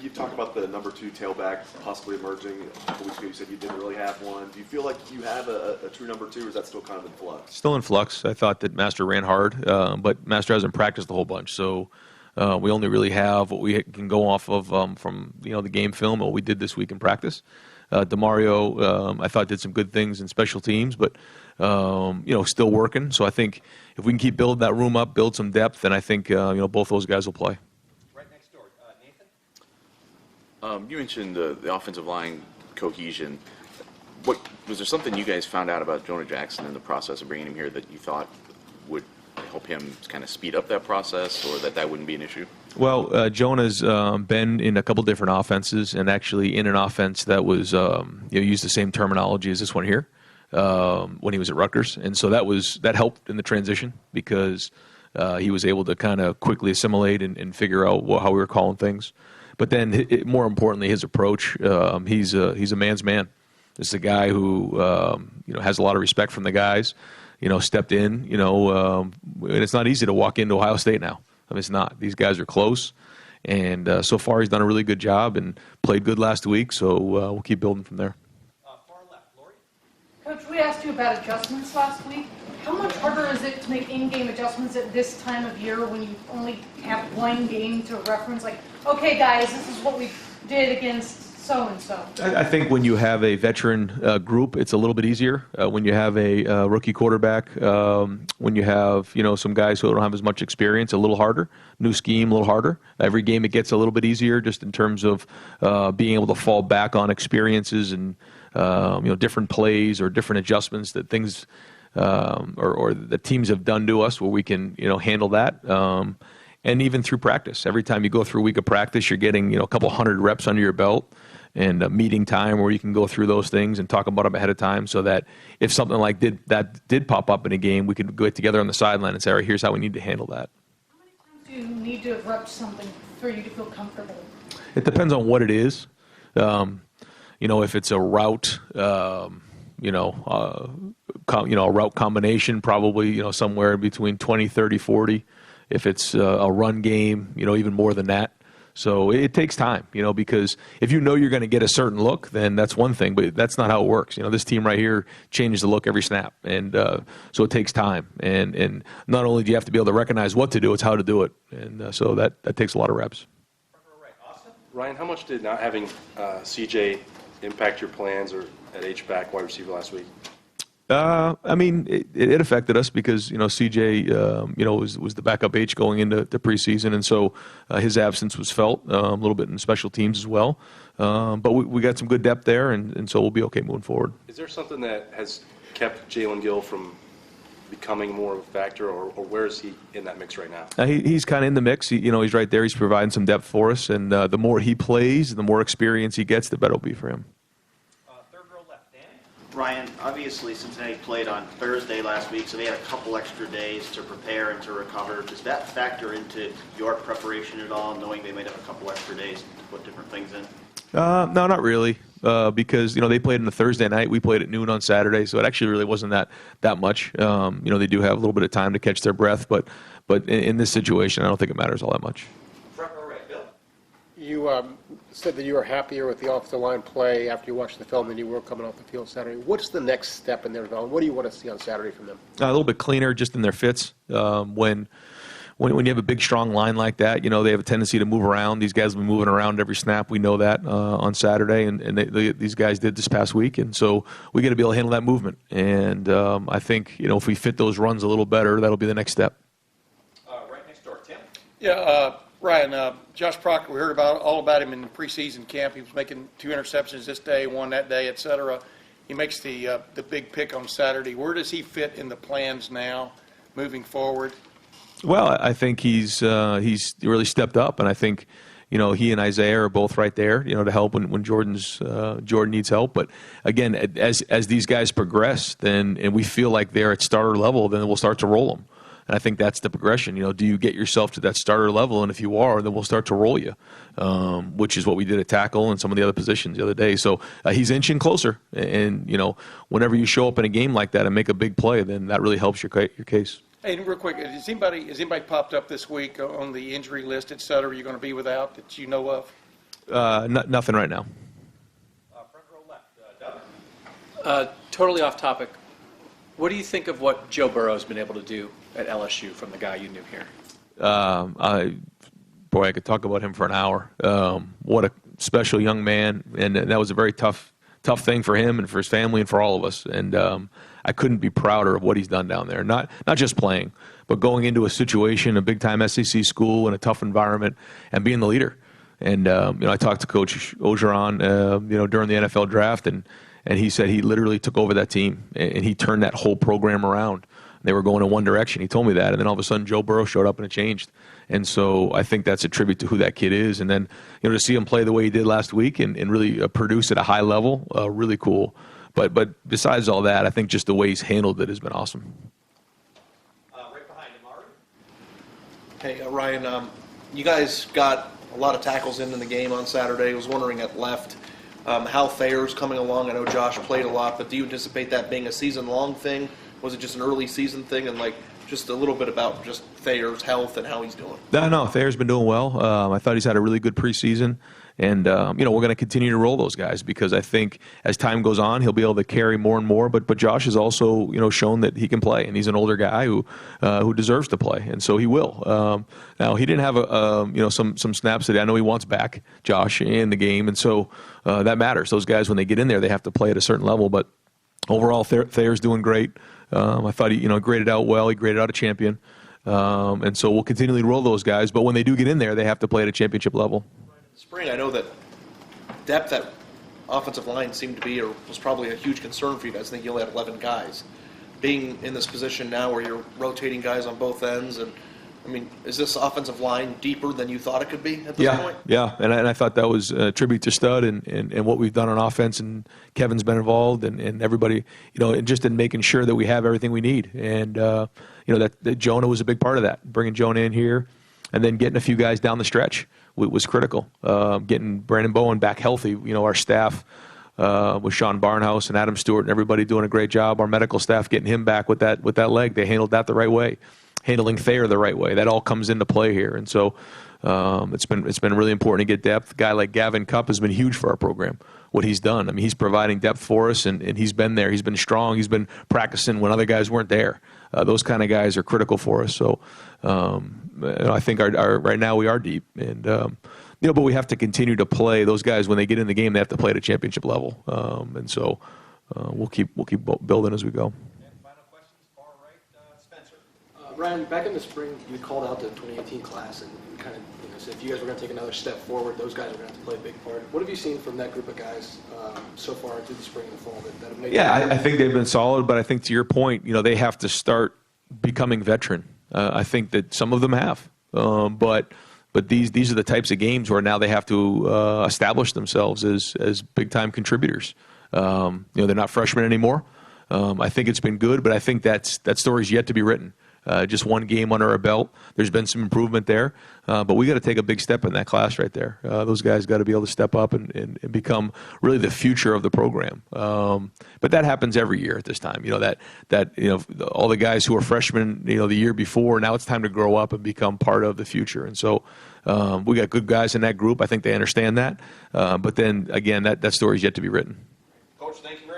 you talked about the number 2 tailback possibly emerging. A couple weeks ago you said you didn't really have one. Do you feel like you have a true number 2, or is that still kind of in flux? Still in flux. I thought that Master ran hard, but Master hasn't practiced a whole bunch. So we only really have what we can go off of from the game film, what we did this week in practice. DeMario, I thought, did some good things in special teams, but still working. So I think if we can keep building that room up, build some depth, then I think both those guys will play. Right next door, Nathan. You mentioned the offensive line cohesion. Was there something you guys found out about Jonah Jackson in the process of bringing him here that you thought would help him kind of speed up that process, or that wouldn't be an issue? Well, Jonah's been in a couple different offenses, and actually in an offense that was used the same terminology as this one here when he was at Rutgers, and so that helped in the transition because he was able to kind of quickly assimilate and figure out how we were calling things. But then, more importantly, his approach. He's a man's man. This is a guy who has a lot of respect from the guys. Stepped in. And it's not easy to walk into Ohio State now. I mean, it's not. These guys are close, and so far he's done a really good job and played good last week. So we'll keep building from there. Far left, Lori. Coach, we asked you about adjustments last week. How much harder is it to make in-game adjustments at this time of year when you only have one game to reference? Like, okay, guys, this is what we did against so-and-so. I think when you have a veteran group, it's a little bit easier. When you have a rookie quarterback, when you have some guys who don't have as much experience, a little harder. New scheme, a little harder. Every game it gets a little bit easier, just in terms of being able to fall back on experiences and different plays or different adjustments that things or the teams have done to us, where we can handle that. And even through practice, every time you go through a week of practice, you're getting a couple hundred reps under your belt, and a meeting time where you can go through those things and talk about them ahead of time, so that if something like that did pop up in a game, we could get together on the sideline and say, all right, here's how we need to handle that. How many times do you need to have repped something for you to feel comfortable? It depends on what it is. If it's a route, a route combination, probably somewhere between 20, 30, 40. If it's a run game, even more than that. So it takes time, because if you're going to get a certain look, then that's one thing, but that's not how it works. This team right here changes the look every snap, and so it takes time. And not only do you have to be able to recognize what to do, it's how to do it, and so that takes a lot of reps. Ryan, how much did not having CJ impact your plans or at H-back wide receiver last week? It affected us because CJ was the backup H going into the preseason, and so his absence was felt a little bit in special teams as well. But we got some good depth there, and so we'll be okay moving forward. Is there something that has kept Jalen Gill from becoming more of a factor, or where is he in that mix right now? He's kind of in the mix. He's right there. He's providing some depth for us, and the more he plays, the more experience he gets, the better it'll be for him. Ryan, obviously Cincinnati played on Thursday last week, so they had a couple extra days to prepare and to recover. Does that factor into your preparation at all, knowing they might have a couple extra days to put different things in? No, not really, because they played on a Thursday night. We played at noon on Saturday, so it actually really wasn't that much. They do have a little bit of time to catch their breath, but in this situation, I don't think it matters all that much. Front row right, Bill. You said that you were happier with the offensive line play after you watched the film than you were coming off the field Saturday. What's the next step in their development? What do you want to see on Saturday from them? A little bit cleaner, just in their fits. When you have a big, strong line like that, they have a tendency to move around. These guys will be moving around every snap. We know that on Saturday, and these guys did this past week. And so we got to be able to handle that movement. And I think, if we fit those runs a little better, that'll be the next step. Right next door, Tim. Yeah, Ryan, Josh Proctor, we heard all about him in the preseason camp. He was making 2 interceptions this day, 1 that day, et cetera. He makes the big pick on Saturday. Where does he fit in the plans now, moving forward? Well, I think he's really stepped up, and I think he and Isaiah are both right there, to help when Jordan needs help. But again, as these guys progress, and we feel like they're at starter level, then we'll start to roll them. And I think that's the progression. Do you get yourself to that starter level? And if you are, then we'll start to roll you, which is what we did at tackle and some of the other positions the other day. So he's inching closer. And, whenever you show up in a game like that and make a big play, then that really helps your case. Hey, real quick, has anybody popped up this week on the injury list, et cetera, you're going to be without that you know of? Nothing right now. Front row left, Doug. Totally off topic. What do you think of what Joe Burrow's been able to do at LSU from the guy you knew here? I could talk about him for an hour. What a special young man, and that was a very tough thing for him and for his family and for all of us. And I couldn't be prouder of what he's done down there. Not just playing, but going into a situation, a big-time SEC school in a tough environment, and being the leader. And I talked to Coach Orgeron, during the NFL draft, and he said he literally took over that team and he turned that whole program around. They were going in one direction. He told me that, and then all of a sudden Joe Burrow showed up and it changed. And so I think that's a tribute to who that kid is. And then to see him play the way he did last week and really produce at a high level, really cool. But besides all that, I think just the way he's handled it has been awesome. Right behind him, Ari. Hey, Ryan, you guys got a lot of tackles in the game on Saturday. I was wondering at left how Thayer's coming along. I know Josh played a lot, but do you anticipate that being a season-long thing? Was it just an early season thing? And just a little bit about just Thayer's health and how he's doing. No, Thayer's been doing well. I thought he's had a really good preseason. And, we're going to continue to roll those guys because I think as time goes on, he'll be able to carry more and more. But Josh has also, shown that he can play. And he's an older guy who deserves to play. And so he will. Now, he didn't have, some snaps that I know he wants back, Josh, in the game. And so that matters. Those guys, when they get in there, they have to play at a certain level. But overall, Thayer's doing great. I thought he, graded out well. He graded out a champion. And so we'll continually roll those guys. But when they do get in there, they have to play at a championship level. Spring, I know that depth at offensive line seemed to be or was probably a huge concern for you guys. I think you only had 11 guys. Being in this position now where you're rotating guys on both ends, and is this offensive line deeper than you thought it could be at this point? Yeah, and I thought that was a tribute to Stud and what we've done on offense, and Kevin's been involved, and everybody, and just in making sure that we have everything we need. And, that Jonah was a big part of that, bringing Jonah in here, and then getting a few guys down the stretch was critical. Getting Brandon Bowen back healthy, our staff with Sean Barnhouse and Adam Stewart and everybody doing a great job. Our medical staff getting him back with that leg. They handled that the right way. Handling Thayer the right way. That all comes into play here. And so it's been really important to get depth. A guy like Gavin Cupp has been huge for our program, what he's done. He's providing depth for us, and he's been there. He's been strong. He's been practicing when other guys weren't there. Those kind of guys are critical for us. So I think our right now we are deep. And, but we have to continue to play. Those guys, when they get in the game, they have to play at a championship level. And so we'll keep building as we go. Final questions, far right, Spencer. Ryan, back in the spring, you called out the 2018 class and kind of said if you guys were going to take another step forward, those guys are going to have to play a big part. What have you seen from that group of guys so far through the spring and the fall that have made? Yeah, I think they've been solid, but I think to your point, they have to start becoming veteran. I think that some of them have, but these are the types of games where now they have to establish themselves as big time contributors. They're not freshmen anymore. I think it's been good, but I think that story's yet to be written. Just one game under our belt. There's been some improvement there, but we got to take a big step in that class right there. Those guys got to be able to step up and become really the future of the program. But that happens every year at this time. All the guys who were freshmen, the year before, now it's time to grow up and become part of the future. And so we got good guys in that group. I think they understand that. But then again, that story's yet to be written. Coach, thank you.